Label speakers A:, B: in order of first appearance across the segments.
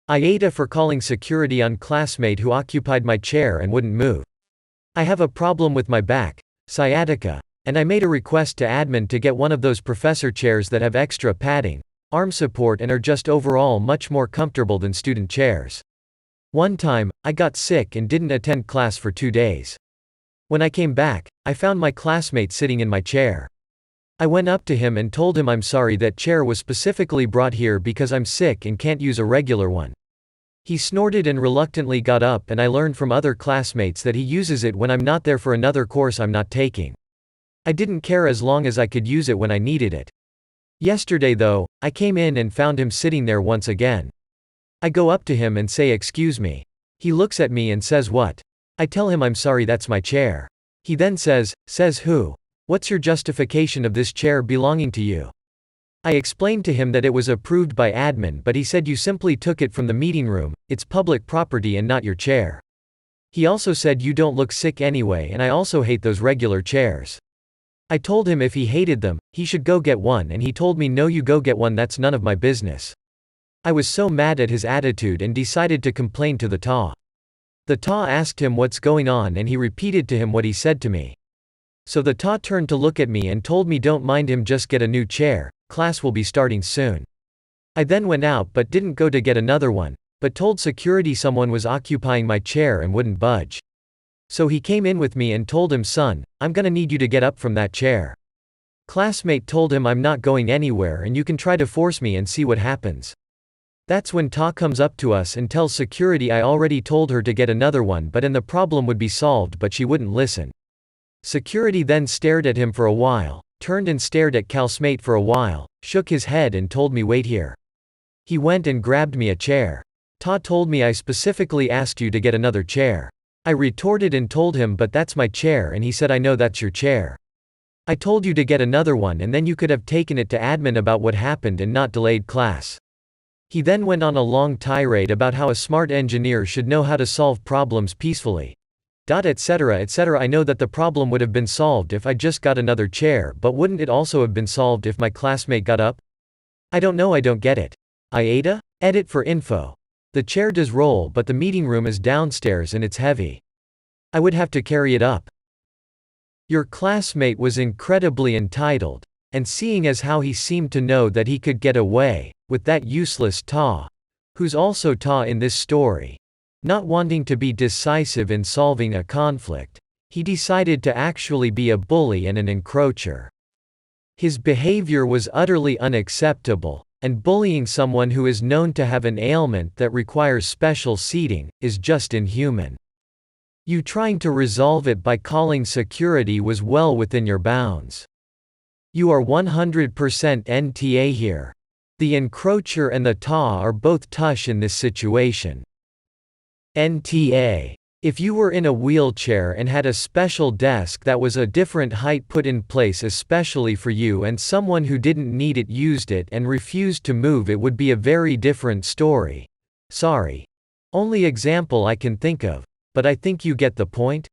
A: AITA for calling security on classmate who occupied my chair and wouldn't move. I have a problem with my back, sciatica, and I made a request to admin to get one of those professor chairs that have extra padding, arm support and are just overall much more comfortable than student chairs. One time, I got sick and didn't attend class for 2 days. When I came back, I found my classmate sitting in my chair. I went up to him and told him I'm sorry that chair was specifically brought here because I'm sick and can't use a regular one. He snorted and reluctantly got up, and I learned from other classmates that he uses it when I'm not there for another course I'm not taking. I didn't care as long as I could use it when I needed it. Yesterday though, I came in and found him sitting there once again. I go up to him and say excuse me. He looks at me and says what? I tell him I'm sorry, that's my chair. He then says who? What's your justification of this chair belonging to you? I explained to him that it was approved by admin, but he said you simply took it from the meeting room, it's public property and not your chair. He also said you don't look sick anyway, and I also hate those regular chairs. I told him if he hated them, he should go get one, and he told me no, you go get one, that's none of my business. I was so mad at his attitude and decided to complain to the TA. The TA asked him what's going on and he repeated to him what he said to me. So the TA turned to look at me and told me don't mind him, just get a new chair, class will be starting soon. I then went out but didn't go to get another one, but told security someone was occupying my chair and wouldn't budge. So he came in with me and told him, son, I'm gonna need you to get up from that chair. Classmate told him I'm not going anywhere and you can try to force me and see what happens. That's when TA comes up to us and tells security I already told her to get another one and the problem would be solved, but she wouldn't listen. Security then stared at him for a while, turned and stared at classmate for a while, shook his head and told me wait here. He went and grabbed me a chair. TA told me I specifically asked you to get another chair. I retorted and told him but that's my chair, and he said I know that's your chair. I told you to get another one and then you could have taken it to admin about what happened and not delayed class. He then went on a long tirade about how a smart engineer should know how to solve problems peacefully. Etc. etc. I know that the problem would have been solved if I just got another chair, but wouldn't it also have been solved if my classmate got up? I don't know, I don't get it. AITA? Edit for info. The chair does roll, but the meeting room is downstairs and it's heavy. I would have to carry it up. Your classmate was incredibly entitled, and seeing as how he seemed to know that he could get away with that useless TA, who's also TA in this story, not wanting to be decisive in solving a conflict, he decided to actually be a bully and an encroacher. His behavior was utterly unacceptable, and bullying someone who is known to have an ailment that requires special seating is just inhuman. You trying to resolve it by calling security was well within your bounds. You are 100% NTA here. The encroacher and the TA are both tush in this situation. NTA. If you were in a wheelchair and had a special desk that was a different height put in place especially for you and someone who didn't need it used it and refused to move, it would be a very different story. Sorry. Only example I can think of, but I think you get the point.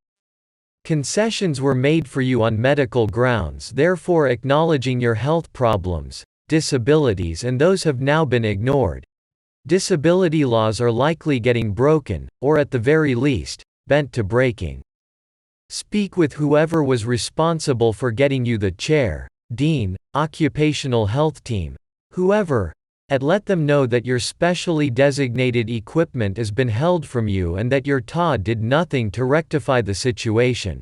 A: Concessions were made for you on medical grounds, therefore acknowledging your health problems, disabilities, and those have now been ignored. Disability laws are likely getting broken, or at the very least, bent to breaking. Speak with whoever was responsible for getting you the chair, dean, occupational health team, whoever, and let them know that your specially designated equipment has been held from you and that your TA did nothing to rectify the situation.